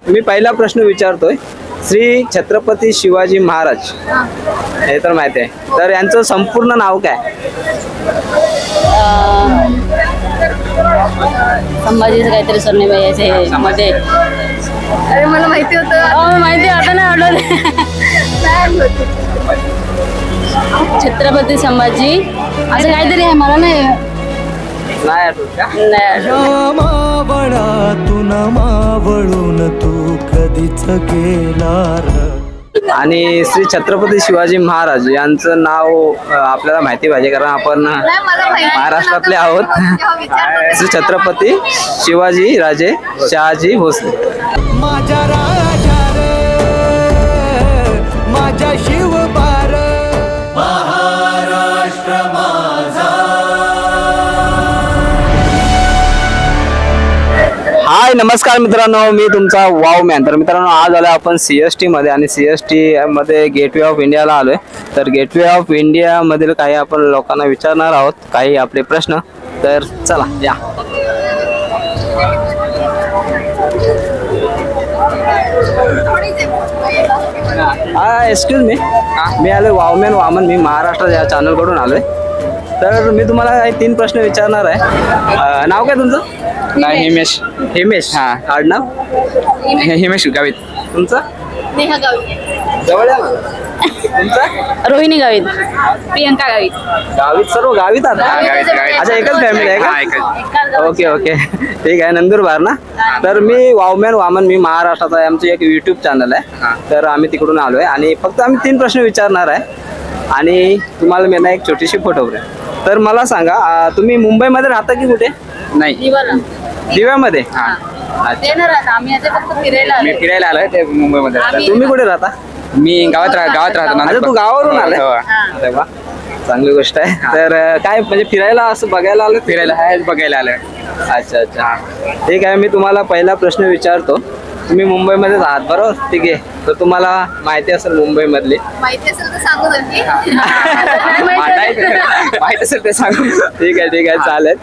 मी पहिला प्रश्न विचारतोय, श्री छत्रपती शिवाजी महाराज हे तर माहिती आहे, तर यांचं संपूर्ण नाव काय? संभाजीचं काहीतरी सरनेम यायचे मध्ये. अरे मला माहिती होतं. माहिती आता नाही आठवत. छत्रपती संभाजी असं काहीतरी आहे, मला नाही आठवत का? मावळातून मावळून तू कधीच गेला. आणि श्री छत्रपती शिवाजी महाराज यांचं नाव आपल्याला माहिती पाहिजे, कारण आपण महाराष्ट्रातले आहोत. श्री छत्रपती शिवाजी राजे शहाजी भोसले. माझ्या राजा रे माझ्या शिवबार महाराष्ट्र माझा. हाय नमस्कार मित्रांनो, मी तुमचा वाव मॅन. तर मित्रांनो, आज आलो आपण CST मध्ये, आणि CST मध्ये गेटवे ऑफ इंडियाला आलोय. तर गेटवे ऑफ इंडिया मधील काही आपण लोकांना विचारणार आहोत काही आपले प्रश्न. तर चला या. एक्सक्यूज मी आलोय वावमॅन वामन, मी महाराष्ट्र या चॅनल कडून आलोय. तर मी तुम्हाला काही 3 प्रश्न विचारणार आहे. नाव काय तुमचं? हिमेश. हिमेश. हा, आडनाव? हिमेश गावित. तुमचं? नेहा गावित. जवळ आहे मला. तुमचं? रोहिणी गावित. प्रियंका गावित. गावित सर्व गावित आता? अच्छा, एकच फॅमिली आहे का? ओके ओके, ठीक आहे. नंदुरबार ना? तर मी वावमॅन वामन, मी महाराष्ट्राचा आहे. आमचं एक YouTube चॅनल आहे. तर आम्ही तिकडून आलोय आणि फक्त आम्ही 3 प्रश्न विचारणार आहे आणि तुम्हाला मी ना एक छोटीशी फोटोग्राफ. तर मला सांगा, तुम्ही मुंबईमध्ये राहता की कुठे? नाही, दिव्यामध्ये. मी फिरायला आलोय ते मुंबईमध्ये. तुम्ही कुठे राहता? मी गावात राहतो. अच्छा, तू गावावरून आलाय? हो. अरे वा, चांगली गोष्ट आहे. तर काय म्हणजे फिरायला असं बघायला आलं? फिरायला बघायला आलोय. अच्छा अच्छा, ठीक आहे. मी तुम्हाला पहिला प्रश्न विचारतो. तुम्ही मुंबईमध्येच आहात बरोबर? ठीक आहे. तर तुम्हाला माहिती असेल मुंबई मधली? माहिती असेल तर सांगू नक्की. माहिती असेल ते सांगू. ठीक आहे ठीक आहे, चालेल.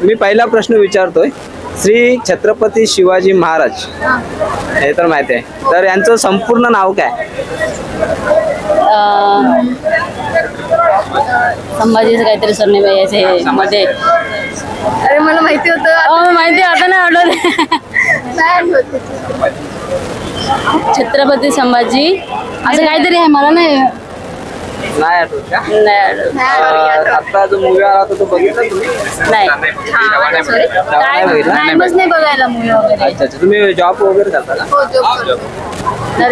मी पहिला प्रश्न विचारतोय, श्री छत्रपती शिवाजी महाराज हे तर माहिती आहे, तर यांचं संपूर्ण नाव काय? संभाजीचं काहीतरी सरनेम यायचे मध्ये. अरे मला माहिती होतं. माहिती आता नाही आठवत. छत्रपती संभाजी असं काहीतरी आहे, मला नाही आठवत का? आठवत. आता जो मूवी आला होता तो बघितला तुम्ही? नाही नाही बघायला मूवी वगैरे. अच्छा अच्छा, तुम्ही जॉब वगैरे करता का? हो, जॉब करतो.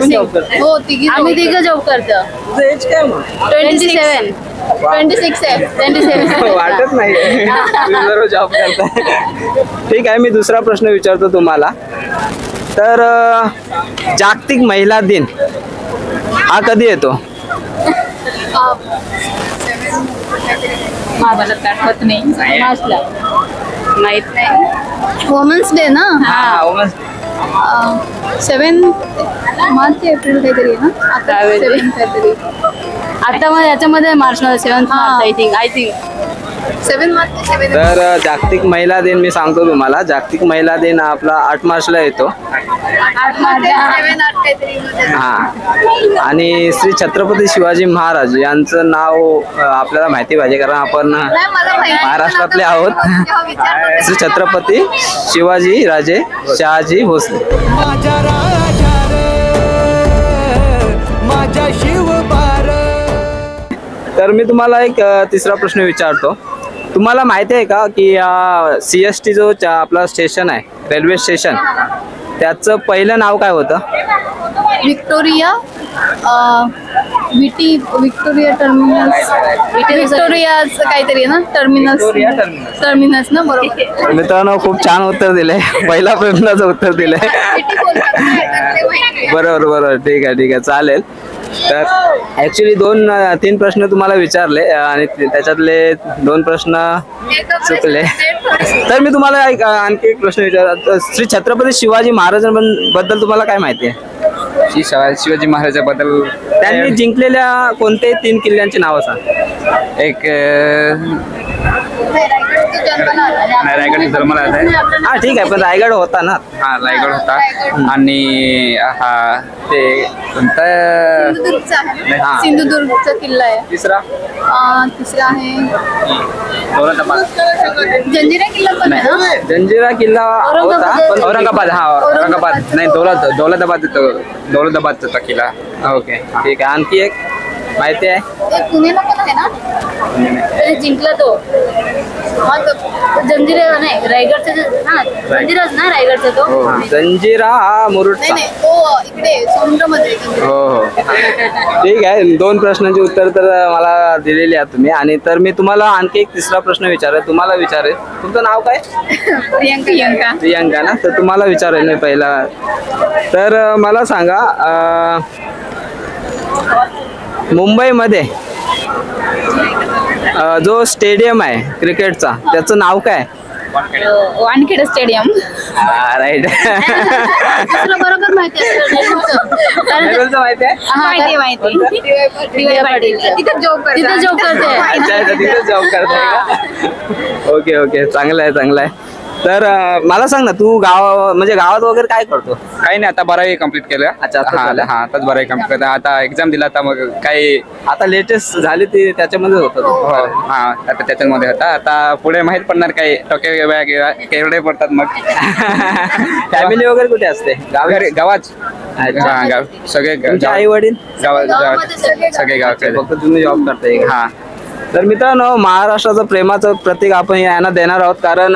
जॉब करता? हो, आम्ही तिघं जॉब करतो. तुझं एज काय मग? 27. 26 आहे. 27. वाटत नाही तुम्ही जरूर जॉब करताय. ठीक आहे. मी दुसरा प्रश्न विचारतो तुम्हाला. तर जागतिक महिला दिन हा कधी येतो? मला आठवत नाही. माहित नाही. वुमन्स डे ना? हा, वुमन्स 7 मार्च एप्रिल काहीतरी आहे ना? आता 7 काहीतरी. आता मग याच्यामध्ये मार्च 7 आय थिंक 7 मार्च. तर जागतिक महिला दिन मी सांगतो तुम्हाला. जागतिक महिला दिन आपला 8 मार्चला येतो. 8 मार्च 7 8 काहीतरी. हा, आणि श्री छत्रपती शिवाजी महाराज यांचं नाव आपल्याला माहिती पाहिजे, कारण आपण महाराष्ट्रातले आहोत. श्री छत्रपती शिवाजी राजे शहाजी भोसले. माझ्या राजा रे माझ्या शिवबार. तर मी तुम्हाला एक तिसरा प्रश्न विचारतो. तुम्हाला माहिती आहे का की CST जो आपला स्टेशन आहे, रेल्वे स्टेशन, त्याचं पहिलं नाव काय होतं? Victoria Victoria terminus. विक्टोरिया काहीतरी ना? टर्मिनस ना? बरोबर. मित्रांनो, खूप छान उत्तर दिलंय. पहिल्या प्रश्नाचं उत्तर दिलंय. बरोबर बरोबर, ठीक आहे ठीक आहे, चालेल. तर ऍक्च्युली 2-3 प्रश्न तुम्हाला विचारले आणि त्याच्यातले 2 प्रश्न चुकले. तर मी तुम्हाला आणखी एक प्रश्न विचारतो. श्री छत्रपती शिवाजी महाराजांबद्दल तुम्हाला काय माहिती आहे? शिवाजी महाराजांबद्दल त्यांनी जिंकलेल्या कोणते 3 किल्ल्यांची नावं सांग. एक नाही रायगड जन्माला आहे. हा ठीक आहे, पण रायगड होता ना. हा रायगड होता. आणि हा ते कोणता सिंधुदुर्गचा आहे हा. सिंधुदुर्गचा किल्ला आहे. तिसरा तिसरा आहे औरंगाबाद. जंजिरा किल्ला पण आहे ना. जंजिरा किल्ला होता पण औरंगाबाद हा औरंगाबाद नाही दौलताबादचा किल्ला. ओके ठीक आहे. आणखी एक माहिती आहे? एक पुणेला पण आहे ना. ते जिंकला तो हा, तो जंजिरा नाही रायगडचा हा जंजिराच ना रायगडचा तो. हा, जंजिरा हा नाही मुरुडचा. नाही तो इकडे समुद्रामध्ये आहे. हो हो ठीक आहे. 2 प्रश्नांची उत्तर तर मला दिलेली आहे तुम्ही. आणि तर मी तुम्हाला आणखी एक तिसरा प्रश्न विचारेल. तुम्हाला विचारेल, तुमचं नाव काय? प्रियंका प्रियंका ना. तर तुम्हाला विचारेल मी पहिला. तर मला सांगा, मुंबईमध्ये जो स्टेडियम आहे क्रिकेटचा त्याचं नाव काय? वानखेडे स्टेडियम. राईट. तुला बरोबर माहिती आहे. माहिती आहे? माहिती DY पाटील तिथे जॉब करते. अच्छा अच्छा, तिथेच जॉब करताय का? ओके ओके, चांगलं आहे चांगलं आहे. तर मला सांग ना, तू म्हणजे गावात वगैरे काय करतो? काही नाही, आता 12वी कम्प्लीट केलं. अच्छा, आताच हा झालं? हा आताच 12वी कम्प्लीट केलं. आता एक्झाम दिला. आता मग काही आता लेटेस्ट झाली ती त्याच्यामध्ये होतं. हो हा आता त्याच्यामध्ये होता. आता पुढे माहित पडणार काही टोके केवढे पडतात मग. फॅमिली वगैरे कुठे असते? घरी गावात. अच्छा. हा गाव सगळे तुमचे आई वडील? गावात सगळे गावाकडे. फक्त तुम्ही जॉब करताय का? हा तर मित्रांनो, महाराष्ट्राचं प्रेमाचं प्रतीक आपण यांना देणार आहोत. कारण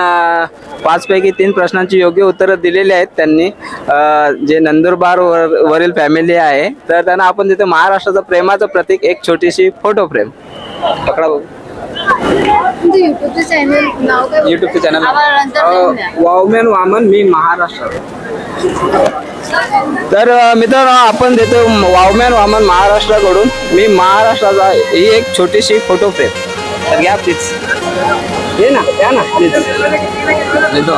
5 पैकी 3 प्रश्नांची योग्य उत्तरं दिलेली आहेत त्यांनी. जे नंदुरबार वरील फॅमिली आहे, तर त्यांना आपण तिथे महाराष्ट्राचं प्रेमाचं प्रतीक एक छोटीशी फोटो फ्रेम पकडा बघू. तुमचं युट्यूबचं चॅनल नाव काय? युट्यूबचं चॅनल आम्हाला नंतर देऊन द्या. वावमॅन वामन मी महाराष्ट्र. तर मित्रांनो, आपण देतो वावमॅन वामन महाराष्ट्राकडून मी महाराष्ट्राचा ही एक छोटीशी फोटो फ्रेम. तर घ्या प्लीज. ये ना, द्या ना प्लीज. देतो.